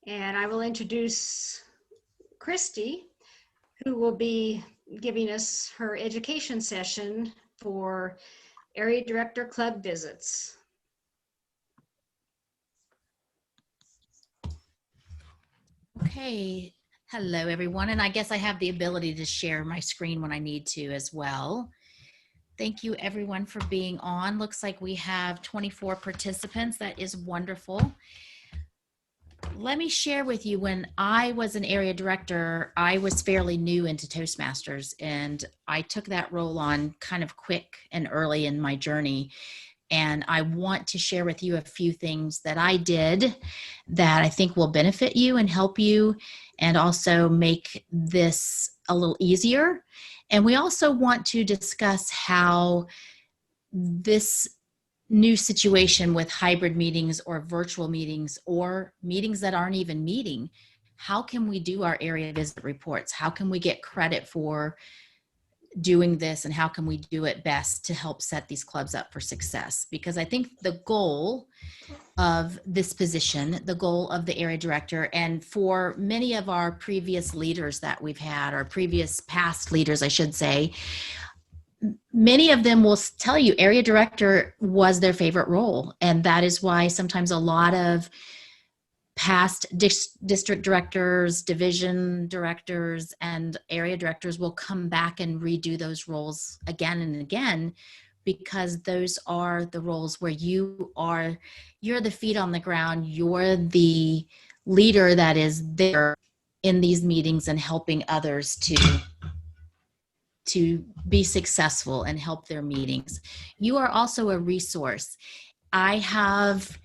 And I will introduce Christy, who will be giving us her education session for Area Director Club visits. Okay, hello everyone, and I guess I have the ability to share my screen when I need to as well. Thank you everyone for being on. Looks like we have 24 participants. That is wonderful. Let me share with you, when I was an area director, I was fairly new into Toastmasters, and I took that role on kind of quick and early in my journey. And I want to share with you a few things that I did that I think will benefit you and help you, and also make this a little easier. And we also want to discuss how this new situation with hybrid meetings or virtual meetings or meetings that aren't even meeting, how can we do our area visit reports? How can we get credit for doing this, and how can we do it best to help set these clubs up for success? Because I think the goal of this position, the goal of the area director, and for many of our previous leaders that we've had, or past leaders, I should say, many of them will tell you area director was their favorite role. And that is why sometimes a lot of past district directors, division directors, and area directors will come back and redo those roles again and again, because those are the roles where you're the feet on the ground, you're the leader that is there in these meetings and helping others to be successful and help their meetings. You are also a resource. I have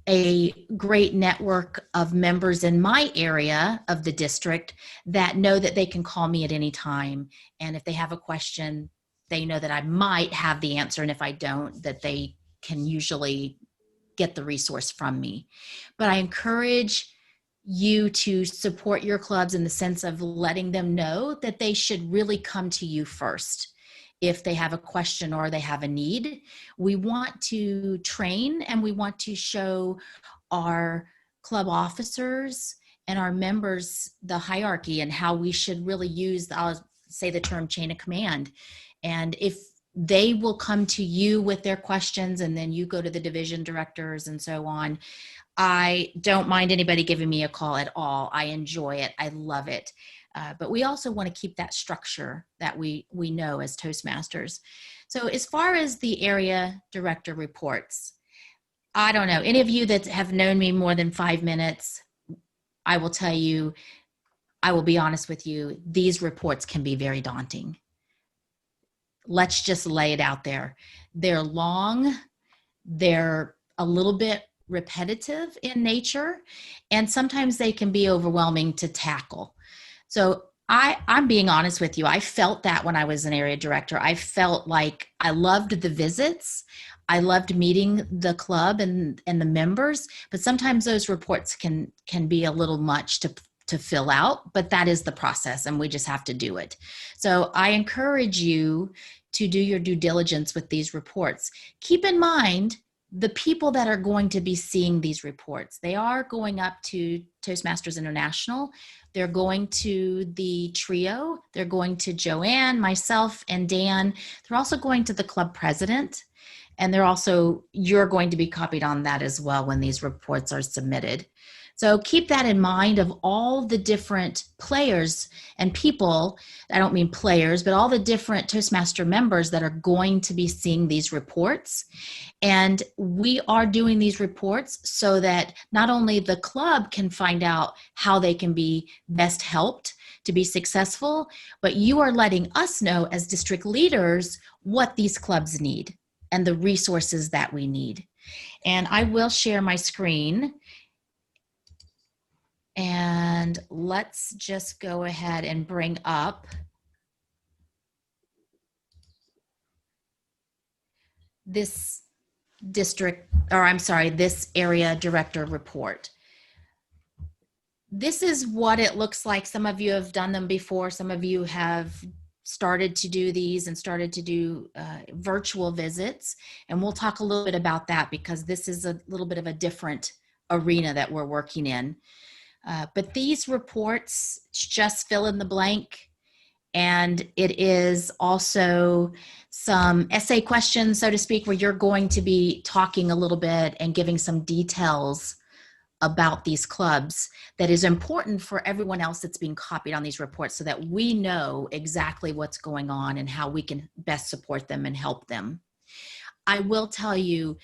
a great network of members in my area of the district that know that they can call me at any time. And if they have a question, they know that I might have the answer. And if I don't, that they can usually get the resource from me. But I encourage you to support your clubs in the sense of letting them know that they should really come to you first if they have a question or they have a need. We want to train, and we want to show our club officers and our members the hierarchy and how we should really use, I'll say the term, chain of command. And if they will come to you with their questions, and then you go to the division directors and so on, I don't mind anybody giving me a call at all. I enjoy it. I love it. But we also want to keep that structure that we know as Toastmasters. So as far as the area director reports, I don't know, any of you that have known me more than 5 minutes, I will tell you, I will be honest with you, these reports can be very daunting. Let's just lay it out there. They're long, they're a little bit repetitive in nature, and sometimes they can be overwhelming to tackle. So I'm being honest with you. I felt that when I was an area director. I felt like I loved the visits. I loved meeting the club and the members, but sometimes those reports can be a little much to fill out, but that is the process, and we just have to do it. So I encourage you to do your due diligence with these reports. Keep in mind the people that are going to be seeing these reports. They are going up to Toastmasters International. They're going to the trio. They're going to Joanne, myself, and Dan. They're also going to the club president. And you're going to be copied on that as well when these reports are submitted. So keep that in mind, of all the different players and people, I don't mean players, but all the different Toastmaster members that are going to be seeing these reports. And we are doing these reports so that not only the club can find out how they can be best helped to be successful, but you are letting us know as district leaders what these clubs need and the resources that we need. And I will share my screen. And let's just go ahead and bring up this this area director report. This is what it looks like. Some of you have done them before. Some of you have started to do these and started to do virtual visits. And we'll talk a little bit about that, because this is a little bit of a different arena that we're working in. But these reports just fill in the blank. And it is also some essay questions, so to speak, where you're going to be talking a little bit and giving some details about these clubs that is important for everyone else that's being copied on these reports, so that we know exactly what's going on and how we can best support them and help them. I will tell you,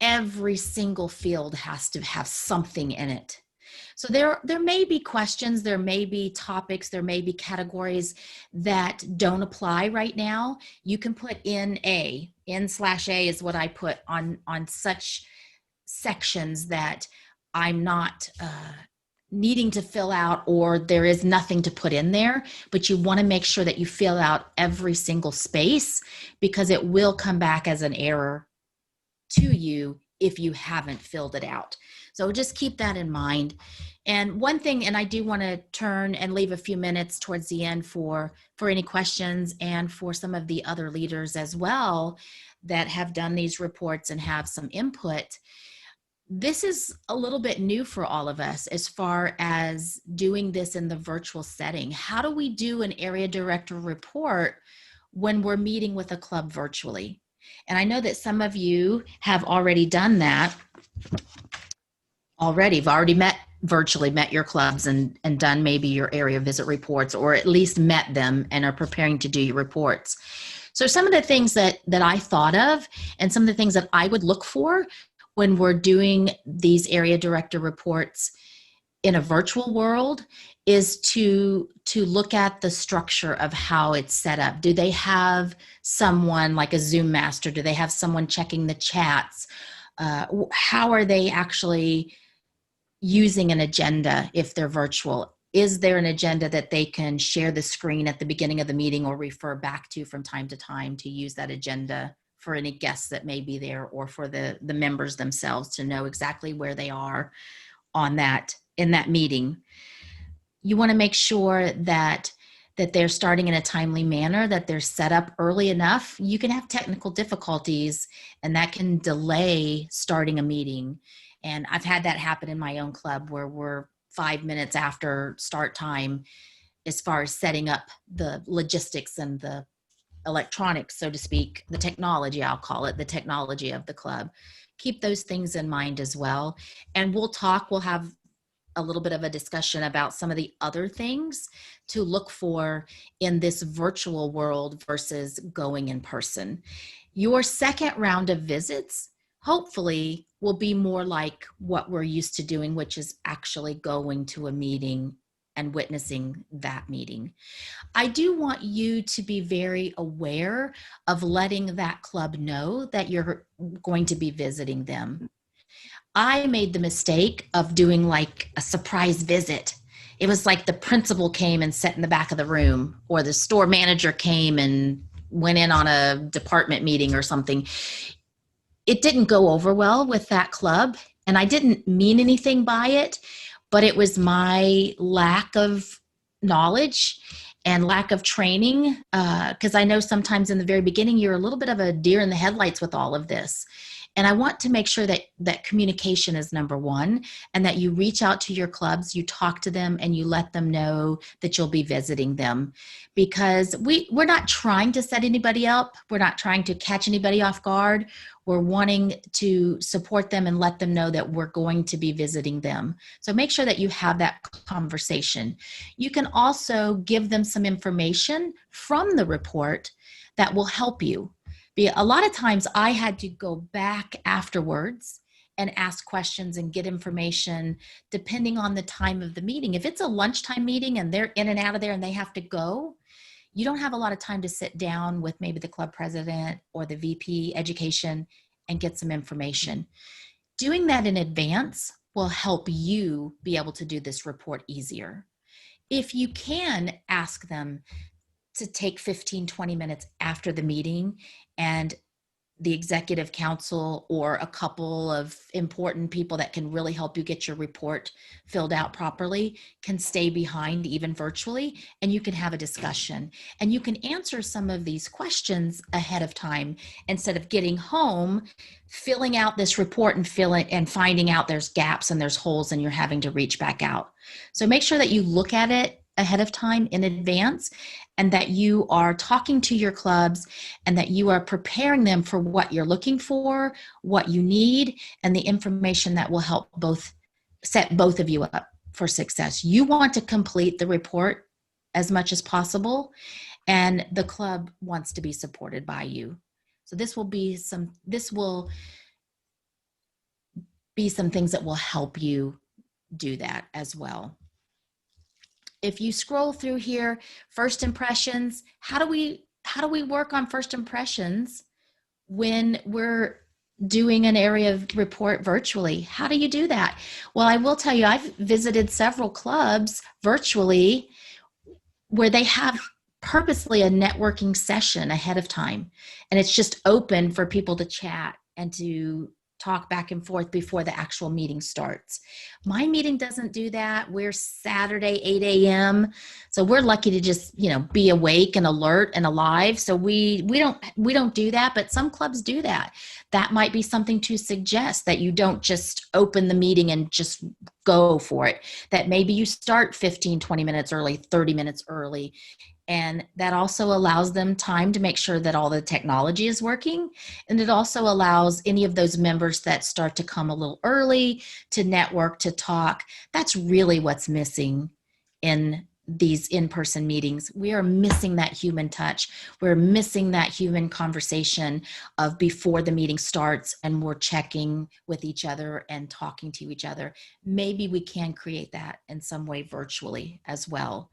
every single field has to have something in it. So there may be questions, there may be topics, there may be categories that don't apply right now. You can put N/A is what I put on such sections that I'm not needing to fill out, or there is nothing to put in there, but you want to make sure that you fill out every single space, because it will come back as an error to you if you haven't filled it out. So just keep that in mind. And one thing, and I do want to turn and leave a few minutes towards the end for any questions, and for some of the other leaders as well that have done these reports and have some input. This is a little bit new for all of us as far as doing this in the virtual setting. How do we do an area director report when we're meeting with a club virtually? And I know that some of you have already done that already. You've already met your clubs and done maybe your area visit reports, or at least met them and are preparing to do your reports. So some of the things that I thought of, and some of the things that I would look for when we're doing these area director reports in a virtual world, is to look at the structure of how it's set up. Do they have someone like a Zoom master? Do they have someone checking the chats? How are they actually using an agenda if they're virtual? Is there an agenda that they can share the screen at the beginning of the meeting or refer back to from time to time to use that agenda for any guests that may be there, or for the members themselves to know exactly where they are on that, in that meeting? You want to make sure that they're starting in a timely manner, that they're set up early enough. You can have technical difficulties, and that can delay starting a meeting. And I've had that happen in my own club, where we're 5 minutes after start time as far as setting up the logistics and the electronics, so to speak, the technology, I'll call it, the technology of the club. Keep those things in mind as well. And we'll have a little bit of a discussion about some of the other things to look for in this virtual world versus going in person. Your second round of visits hopefully will be more like what we're used to doing, which is actually going to a meeting and witnessing that meeting. I do want you to be very aware of letting that club know that you're going to be visiting them. I made the mistake of doing like a surprise visit. It was like the principal came and sat in the back of the room, or the store manager came and went in on a department meeting or something. It didn't go over well with that club, and I didn't mean anything by it, but it was my lack of knowledge and lack of training, because I know sometimes in the very beginning you're a little bit of a deer in the headlights with all of this. And I want to make sure that communication is number one, and that you reach out to your clubs, you talk to them, and you let them know that you'll be visiting them. Because we're not trying to set anybody up. We're not trying to catch anybody off guard. We're wanting to support them and let them know that we're going to be visiting them. So make sure that you have that conversation. You can also give them some information from the report that will help you. A lot of times I had to go back afterwards and ask questions and get information depending on the time of the meeting. If it's a lunchtime meeting and they're in and out of there and they have to go, you don't have a lot of time to sit down with maybe the club president or the VP education and get some information. Doing that in advance will help you be able to do this report easier. If you can ask them to take 15, 20 minutes after the meeting and the executive council or a couple of important people that can really help you get your report filled out properly can stay behind even virtually, and you can have a discussion and you can answer some of these questions ahead of time instead of getting home, filling out this report and finding out there's gaps and there's holes and you're having to reach back out. So make sure that you look at it ahead of time in advance, and that you are talking to your clubs and that you are preparing them for what you're looking for, what you need, and the information that will help set both of you up for success. You want to complete the report as much as possible, and the club wants to be supported by you. So this will be some things that will help you do that as well. If you scroll through here, first impressions, how do we work on first impressions when we're doing an area of report virtually? How do you do that? Well, I will tell you, I've visited several clubs virtually where they have purposely a networking session ahead of time, and it's just open for people to chat and to talk back and forth before the actual meeting starts. My meeting doesn't do that. We're Saturday, 8 a.m. So we're lucky to just, be awake and alert and alive. So we don't do that, but some clubs do that. That might be something to suggest, that you don't just open the meeting and just go for it. That maybe you start 15, 20 minutes early, 30 minutes early. And that also allows them time to make sure that all the technology is working. And it also allows any of those members that start to come a little early to network, to talk. That's really what's missing in these in-person meetings. We are missing that human touch. We're missing that human conversation of before the meeting starts and we're checking with each other and talking to each other. Maybe we can create that in some way virtually as well.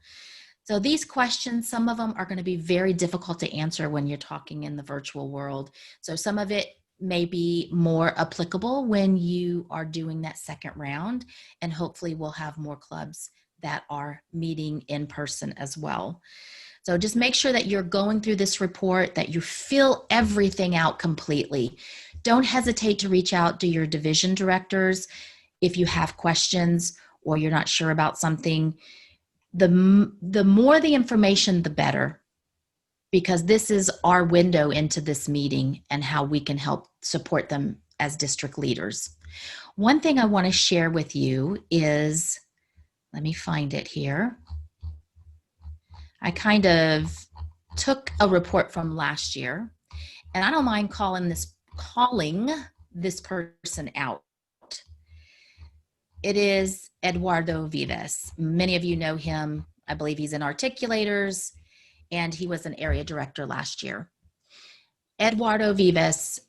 So these questions, some of them are going to be very difficult to answer when you're talking in the virtual world. So some of it may be more applicable when you are doing that second round, and hopefully we'll have more clubs that are meeting in person as well. So just make sure that you're going through this report, that you fill everything out completely. Don't hesitate to reach out to your division directors if you have questions or you're not sure about something. The more the information, the better, because this is our window into this meeting and how we can help support them as district leaders. One thing I want to share with you is, let me find it here. I kind of took a report from last year, and I don't mind calling this person out. It is Eduardo Vives. Many of you know him. I believe he's in Articulators, and he was an area director last year. Eduardo Vives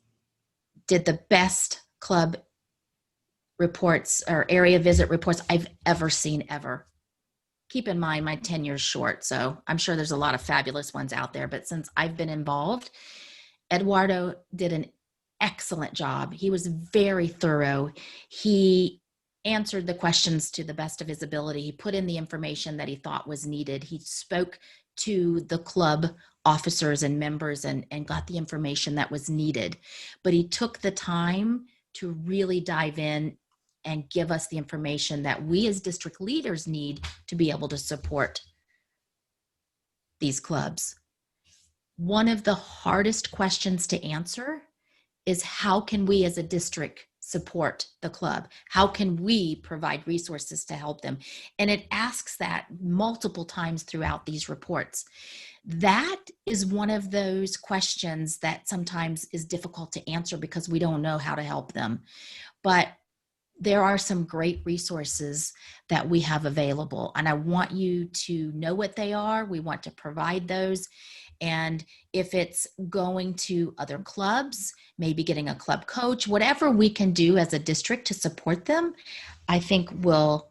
did the best club reports or area visit reports I've ever seen ever. Keep in mind, my tenure's short, so I'm sure there's a lot of fabulous ones out there, but since I've been involved, Eduardo did an excellent job. He was very thorough. He answered the questions to the best of his ability. He put in the information that he thought was needed. He spoke to the club officers and members and got the information that was needed. But he took the time to really dive in and give us the information that we as district leaders need to be able to support these clubs. One of the hardest questions to answer is, how can we as a district support the club? How can we provide resources to help them? And it asks that multiple times throughout these reports. That is one of those questions that sometimes is difficult to answer because we don't know how to help them. But there are some great resources that we have available, and I want you to know what they are. We want to provide those. And if it's going to other clubs, maybe getting a club coach, whatever we can do as a district to support them, I think will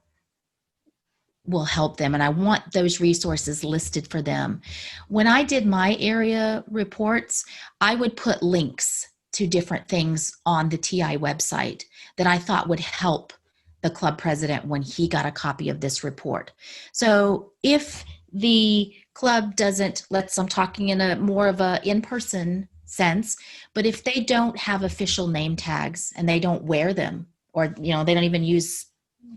help them. And I want those resources listed for them. When I did my area reports, I would put links to different things on the TI website that I thought would help the club president when he got a copy of this report. So if the club doesn't, I'm talking in a more of a in-person sense. But if they don't have official name tags and they don't wear them, or they don't even use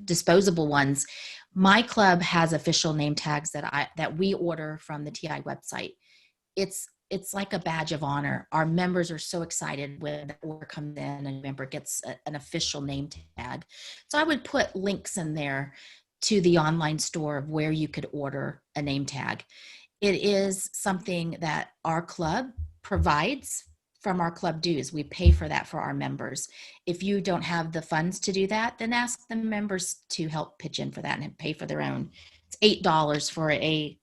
disposable ones, my club has official name tags that we order from the TI website. It's like a badge of honor. Our members are so excited when the order comes in and a member gets an official name tag. So I would put links in there to the online store of where you could order a name tag. It is something that our club provides from our club dues. We pay for that for our members. If you don't have the funds to do that, then ask the members to help pitch in for that and pay for their own. It's $8 for a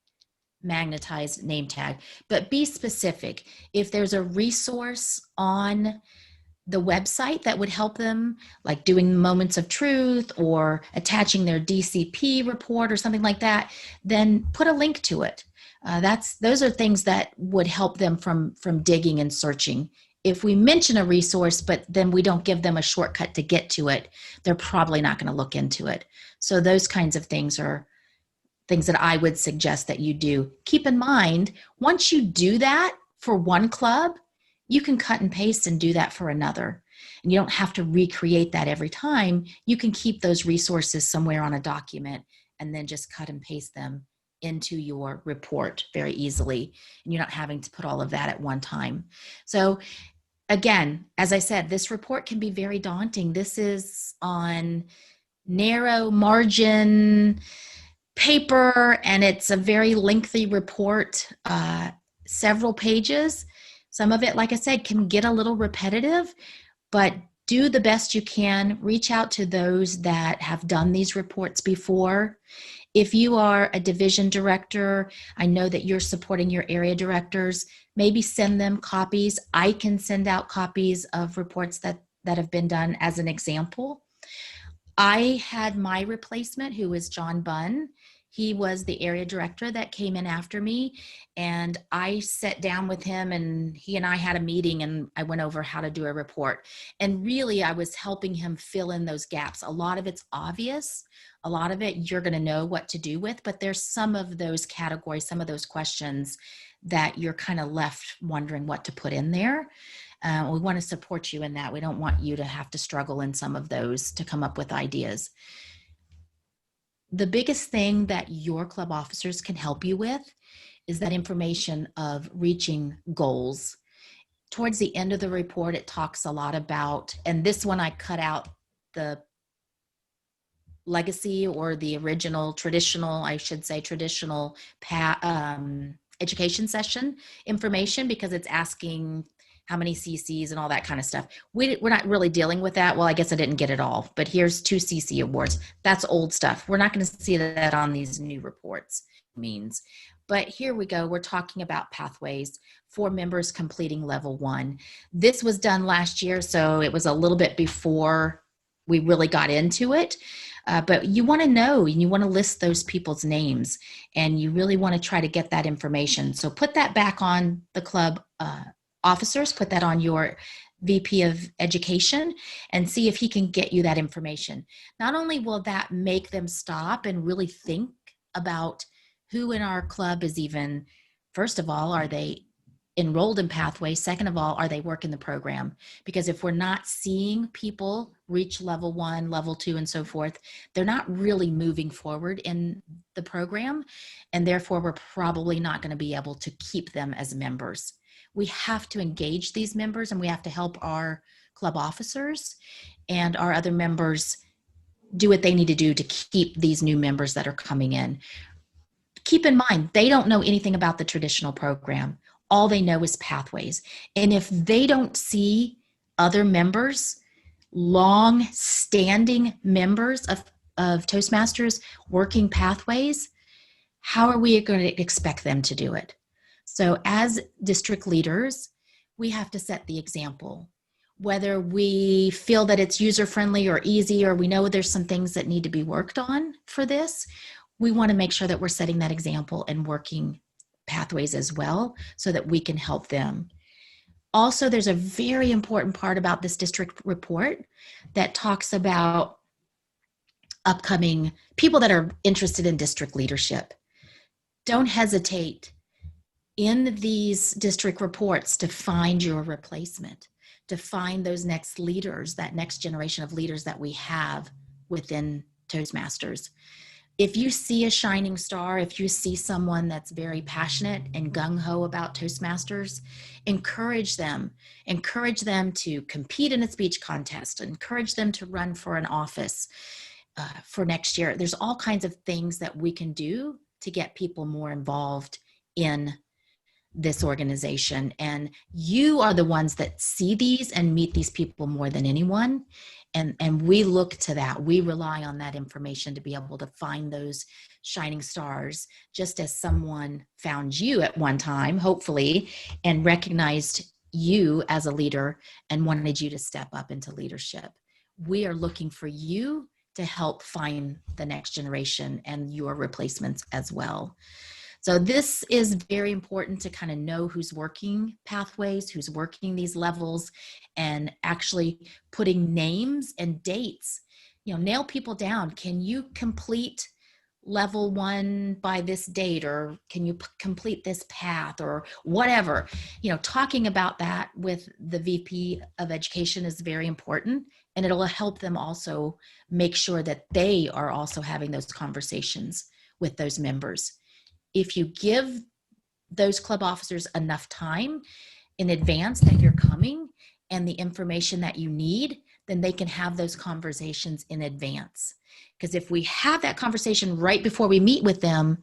magnetized name tag, but be specific. If there's a resource on the website that would help them, like doing moments of truth or attaching their DCP report or something like that, then put a link to it. Those are things that would help them from digging and searching. If we mention a resource, but then we don't give them a shortcut to get to it, they're probably not going to look into it. So those kinds of things are things that I would suggest that you do. Keep in mind, once you do that for one club, you can cut and paste and do that for another. And you don't have to recreate that every time. You can keep those resources somewhere on a document and then just cut and paste them into your report very easily. And you're not having to put all of that at one time. So again, as I said, this report can be very daunting. This is on narrow margin paper, and it's a very lengthy report, several pages. Some of it, like I said, can get a little repetitive, but do the best you can. Reach out to those that have done these reports before. If you are a division director, I know that you're supporting your area directors. Maybe send them copies. I can send out copies of reports that have been done as an example. I had my replacement, who is John Bunn. He was the area director that came in after me, and I sat down with him, and he and I had a meeting, and I went over how to do a report. And really, I was helping him fill in those gaps. A lot of it's obvious. A lot of it you're going to know what to do with, but there's some of those categories, some of those questions that you're kind of left wondering what to put in there. We want to support you in that. We don't want you to have to struggle in some of those to come up with ideas. The biggest thing that your club officers can help you with is that information of reaching goals. Towards the end of the report, it talks a lot about, and this one I cut out the legacy or the original traditional, I should say traditional education session information, because it's asking how many CCs and all that kind of stuff. We're not really dealing with that. Well, I guess I didn't get it all, but here's 2 CC awards. That's old stuff. We're not going to see that on these new reports means. But here we go. We're talking about pathways for members completing level 1. This was done last year, so it was a little bit before we really got into it. But you want to know, and you want to list those people's names, and you really want to try to get that information. So put that back on the club officers, put that on your VP of education, and see if he can get you that information. Not only will that make them stop and really think about who in our club is even, first of all, are they enrolled in pathways? Second of all, are they working the program? Because if we're not seeing people reach level 1, level 2, and so forth, they're not really moving forward in the program, and therefore we're probably not going to be able to keep them as members. We have to engage these members, and we have to help our club officers and our other members do what they need to do to keep these new members that are coming in. Keep in mind, they don't know anything about the traditional program. All they know is pathways. And if they don't see other members, long-standing members of Toastmasters working pathways, how are we going to expect them to do it? So as district leaders, we have to set the example. Whether we feel that it's user-friendly or easy, or we know there's some things that need to be worked on for this, we want to make sure that we're setting that example and working pathways as well so that we can help them. Also, there's a very important part about this district report that talks about upcoming people that are interested in district leadership. Don't hesitate. in these district reports to find your replacement, to find those next leaders, that next generation of leaders that we have within Toastmasters. If you see a shining star, if you see someone that's very passionate and gung-ho about Toastmasters, encourage them to compete in a speech contest, encourage them to run for an office for next year. There's all kinds of things that we can do to get people more involved in this organization. And you are the ones that see these and meet these people more than anyone. And we look to that. We rely on that information to be able to find those shining stars, just as someone found you at one time, hopefully, and recognized you as a leader and wanted you to step up into leadership. We are looking for you to help find the next generation and your replacements as well. So this is very important to kind of know who's working pathways, who's working these levels, and actually putting names and dates. Nail people down. Can you complete level 1 by this date, or can you complete this path, or whatever? Talking about that with the VP of Education is very important, and it'll help them also make sure that they are also having those conversations with those members. If you give those club officers enough time in advance that you're coming and the information that you need, then they can have those conversations in advance. Because if we have that conversation right before we meet with them,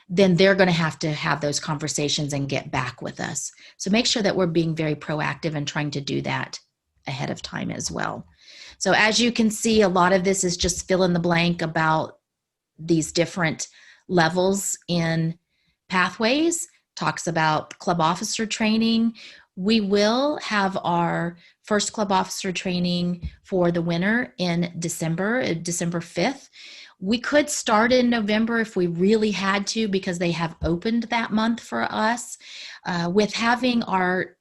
then they're going to have those conversations and get back with us. So make sure that we're being very proactive and trying to do that ahead of time as well. So as you can see, a lot of this is just fill in the blank about these different levels in pathways. Talks about club officer training. We will have our first club officer training for the winter in December 5th. We could start in November if we really had to, because they have opened that month for us. With having our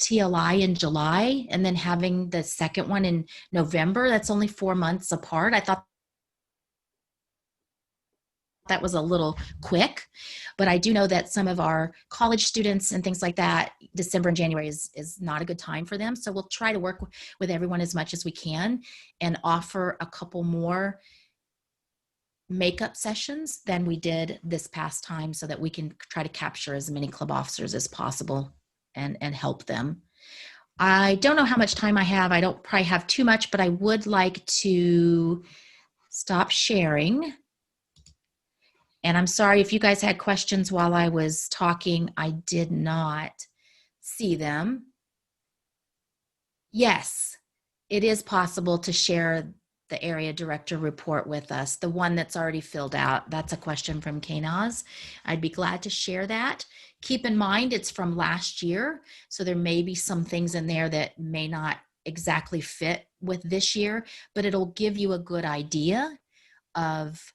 TLI in July and then having the second one in November, that's only 4 months apart. I thought that was a little quick, but I do know that some of our college students and things like that, December and January is not a good time for them. So we'll try to work with everyone as much as we can and offer a couple more makeup sessions than we did this past time, so that we can try to capture as many club officers as possible and help them. I don't know how much time I have. I don't probably have too much, but I would like to stop sharing. And I'm sorry if you guys had questions while I was talking. I did not see them. Yes, it is possible to share the area director report with us, the one that's already filled out. That's a question from Kanaz. I'd be glad to share that. Keep in mind, it's from last year, so there may be some things in there that may not exactly fit with this year, but it'll give you a good idea of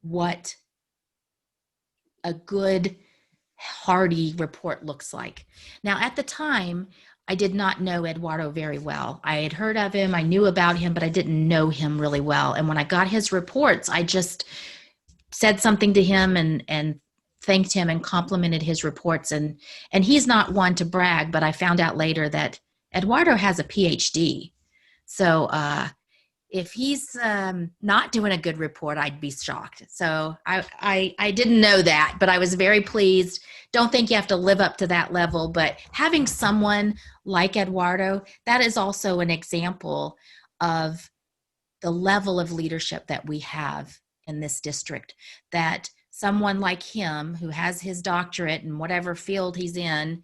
what a good hearty report looks like. Now, at the time, I did not know Eduardo very well. I had heard of him, I knew about him, but I didn't know him really well. And when I got his reports, I just said something to him and thanked him and complimented his reports. And he's not one to brag, but I found out later that Eduardo has a PhD. So if he's not doing a good report, I'd be shocked. So I didn't know that, but I was very pleased. Don't think you have to live up to that level, but having someone like Eduardo, that is also an example of the level of leadership that we have in this district, that someone like him who has his doctorate in whatever field he's in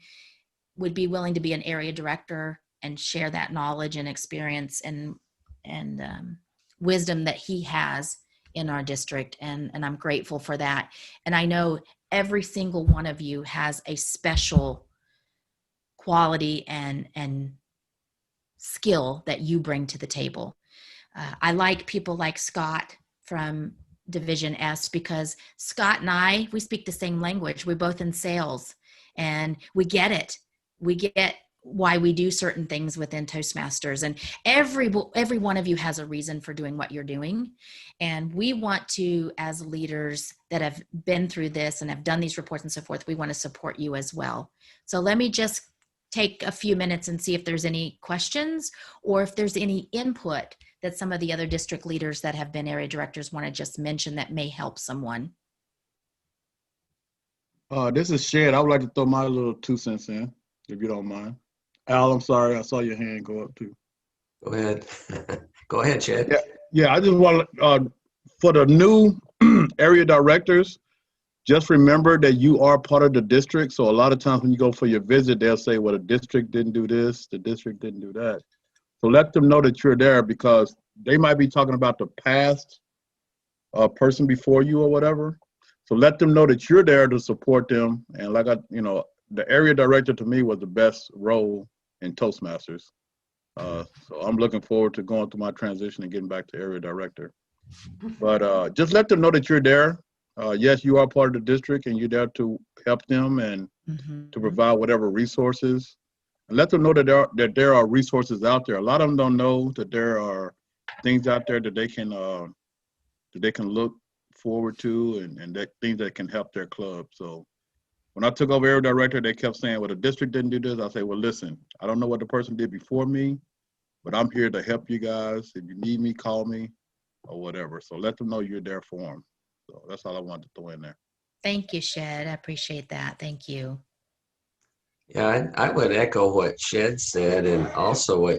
would be willing to be an area director and share that knowledge and experience and wisdom that he has in our district. And I'm grateful for that. And I know every single one of you has a special quality and skill that you bring to the table. I like people like Scott from Division S, because Scott and we speak the same language. We're both in sales and we get it. We get why we do certain things within Toastmasters. And every one of you has a reason for doing what you're doing. And we want to, as leaders that have been through this and have done these reports and so forth, we want to support you as well. So let me just take a few minutes and see if there's any questions or if there's any input that some of the other district leaders that have been area directors want to just mention that may help someone. This is Shed. I would like to throw my little 2 cents in, if you don't mind. Al, I'm sorry. I saw your hand go up too. Go ahead. Go ahead, Chad. Yeah. I just want to, for the new area directors, just remember that you are part of the district. So a lot of times when you go for your visit, they'll say, well, the district didn't do this, the district didn't do that. So let them know that you're there, because they might be talking about the past person before you or whatever. So let them know that you're there to support them. And like the area director to me was the best role in Toastmasters. So I'm looking forward to going through my transition and getting back to area director. But just let them know that you're there. Yes, you are part of the district and you're there to help them and to provide whatever resources. And let them know that there are resources out there. A lot of them don't know that there are things out there that they can look forward to and that things that can help their club. So when I took over area director, they kept saying, well, the district didn't do this. I say, well, listen, I don't know what the person did before me, but I'm here to help you guys. If you need me, call me or whatever. So let them know you're there for them. So that's all I wanted to throw in there. Thank you, Shed. I appreciate that. Thank you. Yeah, I would echo what Shed said, and also what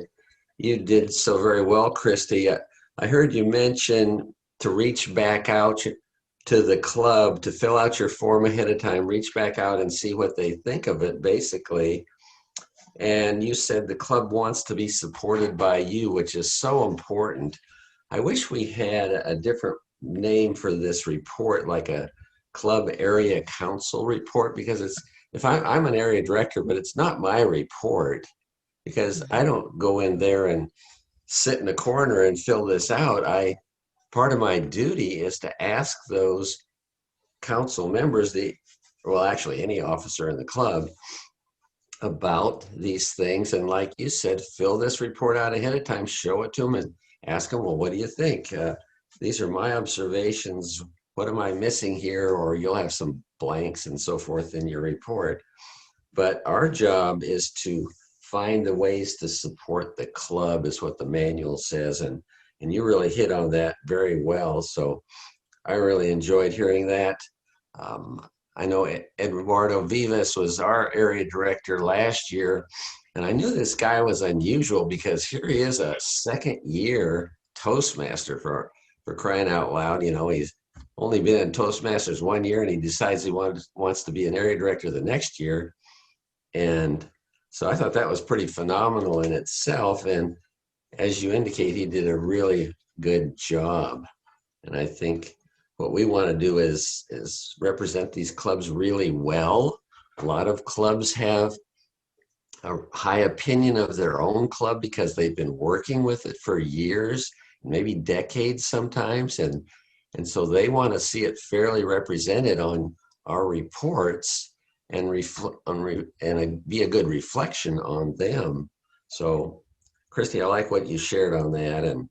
you did so very well, Christy. I heard you mention to reach back out to the club, to fill out your form ahead of time, reach back out and see what they think of it, basically. And you said the club wants to be supported by you, which is so important. I wish we had a different name for this report, like a club area council report, because it's, if I'm an area director, but it's not my report, because I don't go in there and sit in the corner and fill this out. Part of my duty is to ask those council members, well, actually any officer in the club, about these things. And like you said, fill this report out ahead of time, show it to them and ask them, well, what do you think? These are my observations. What am I missing here? Or you'll have some blanks and so forth in your report. But our job is to find the ways to support the club, is what the manual says. And you really hit on that very well. So I really enjoyed hearing that. I know Eduardo Vivas was our area director last year, and I knew this guy was unusual because here he is, a second-year Toastmaster, for crying out loud. You know, he's only been in Toastmasters 1 year, and he decides he wants to be an area director the next year. And so I thought that was pretty phenomenal in itself. And as you indicate, he did a really good job. And I think what we want to do is represent these clubs really well. A lot of clubs have a high opinion of their own club because they've been working with it for years, maybe decades sometimes. And so they want to see it fairly represented on our reports and be a good reflection on them. So Christy, I like what you shared on that, and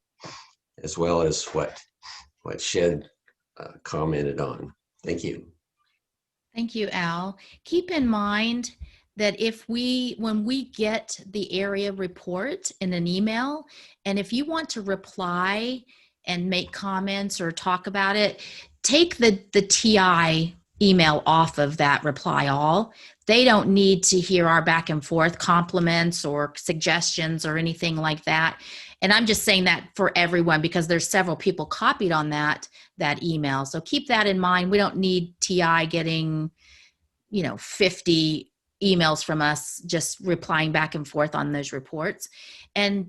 as well as what Shed commented on. Thank you. Thank you, Al. Keep in mind that when we get the area report in an email, and if you want to reply and make comments or talk about it, take the TI email off of that reply all. They don't need to hear our back and forth compliments or suggestions or anything like that. And I'm just saying that for everyone because there's several people copied on that email. So keep that in mind. We don't need TI getting, 50 emails from us just replying back and forth on those reports. And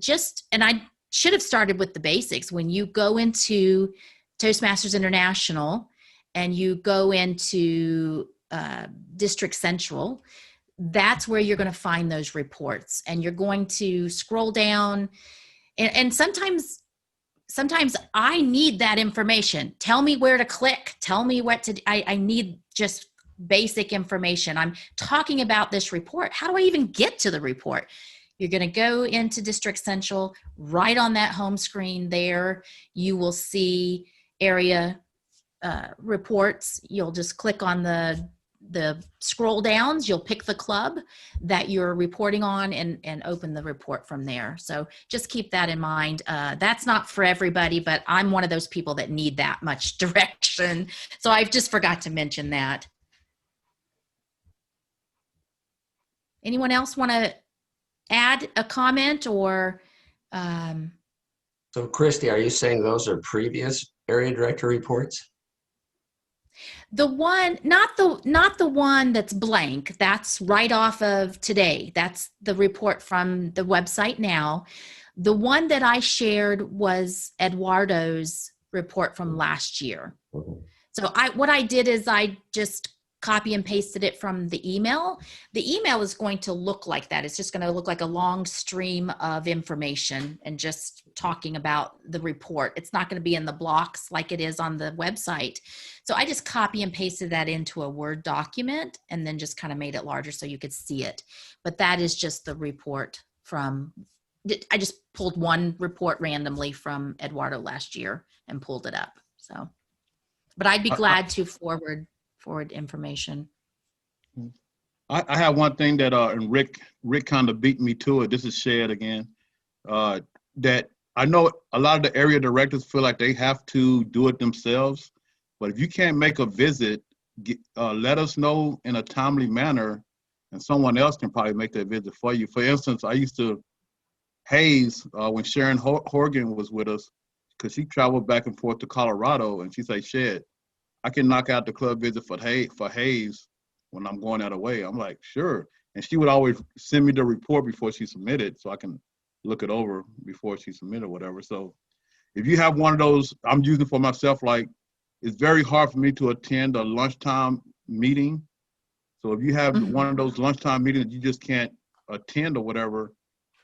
I should have started with the basics. When you go into Toastmasters International and you go into District Central, that's where you're going to find those reports. And you're going to scroll down. And sometimes I need that information. Tell me where to click. Tell me what to, I need just basic information. I'm talking about this report. How do I even get to the report? You're going to go into District Central. Right on that home screen there, you will see area reports. You'll just click on the scroll downs. You'll pick the club that you're reporting on and open the report from there. So just keep that in mind. That's not for everybody, but I'm one of those people that need that much direction. So I've just forgot to mention that. Anyone else want to add a comment or? So Christy, are you saying those are previous area director reports? The one, not the one that's blank. That's right off of today. That's the report from the website now. The one that I shared was Eduardo's report from last year. So what I did is I just copy and pasted it from the email. The email is going to look like that. It's just going to look like a long stream of information and just talking about the report. It's not going to be in the blocks like it is on the website. So I just copy and pasted that into a Word document and then just kind of made it larger so you could see it. But that is just the report from, I just pulled one report randomly from Eduardo last year and pulled it up. So, but I'd be glad to forward information. I have one thing that and Rick kind of beat me to it. This is Shed again. That I know a lot of the area directors feel like they have to do it themselves, but if you can't make a visit, let us know in a timely manner, and someone else can probably make that visit for you. For instance, I used to Hayes when Sharon Horgan was with us, because she traveled back and forth to Colorado, and she said, "Shed, I can knock out the club visit for Hayes when I'm going that away." I'm like, sure. And she would always send me the report before she submitted so I can look it over before she submitted or whatever. So if you have one of those, I'm using for myself, like it's very hard for me to attend a lunchtime meeting. So if you have one of those lunchtime meetings you just can't attend or whatever,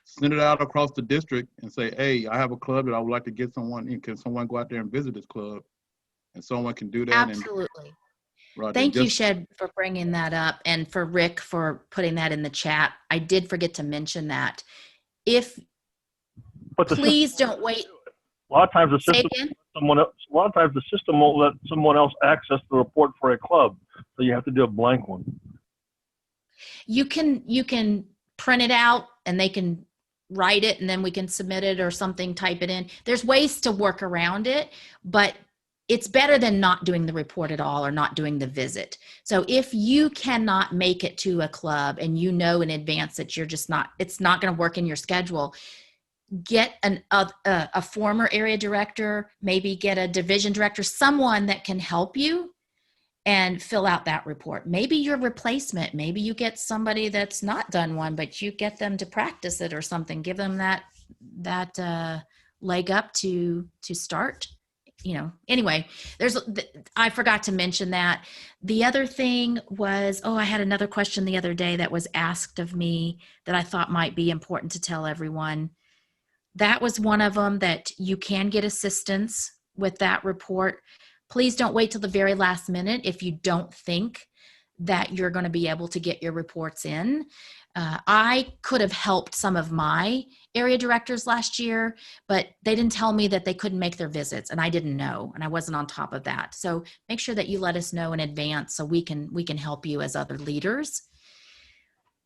send it out across the district and say, hey, I have a club that I would like to get someone in. Can someone go out there and visit this club? And someone can do that. Absolutely. And, thank you, Shed, for bringing that up, and for Rick for putting that in the chat. I did forget to mention that. Please don't wait. A lot of times the system won't let someone else access the report for a club, so you have to do a blank one. You can print it out and they can write it and then we can submit it or something, type it in. There's ways to work around it, but it's better than not doing the report at all or not doing the visit. So if you cannot make it to a club and you know in advance that you're just not, it's not going to work in your schedule, get a former area director, maybe get a division director, someone that can help you and fill out that report. Maybe your replacement, maybe you get somebody that's not done one, but you get them to practice it or something, give them that leg up to start. Anyway, I forgot to mention that. The other thing was, I had another question the other day that was asked of me that I thought might be important to tell everyone. That was one of them, that you can get assistance with that report. Please don't wait till the very last minute if you don't think that you're going to be able to get your reports in. I could have helped some of my area directors last year, but they didn't tell me that they couldn't make their visits, and I didn't know, and I wasn't on top of that. So make sure that you let us know in advance so we can help you as other leaders.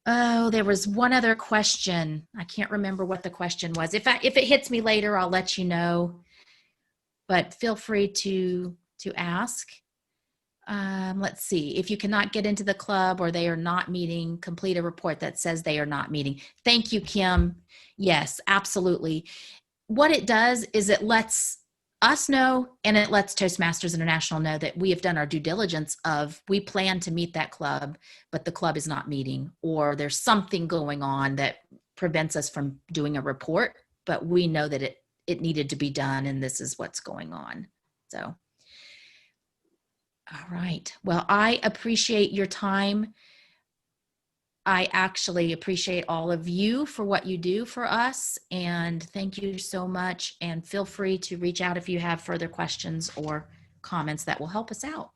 Oh, there was one other question. I can't remember what the question was. If it hits me later, I'll let you know, but feel free to ask. Let's see. If you cannot get into the club or they are not meeting, complete a report that says they are not meeting. Thank you, Kim. Yes, absolutely. What it does is it lets us know, and it lets Toastmasters International know that we have done our due diligence of, we plan to meet that club, but the club is not meeting, or there's something going on that prevents us from doing a report, but we know that it needed to be done and this is what's going on. So. All right. Well, I appreciate your time. I actually appreciate all of you for what you do for us. And thank you so much. And feel free to reach out if you have further questions or comments that will help us out.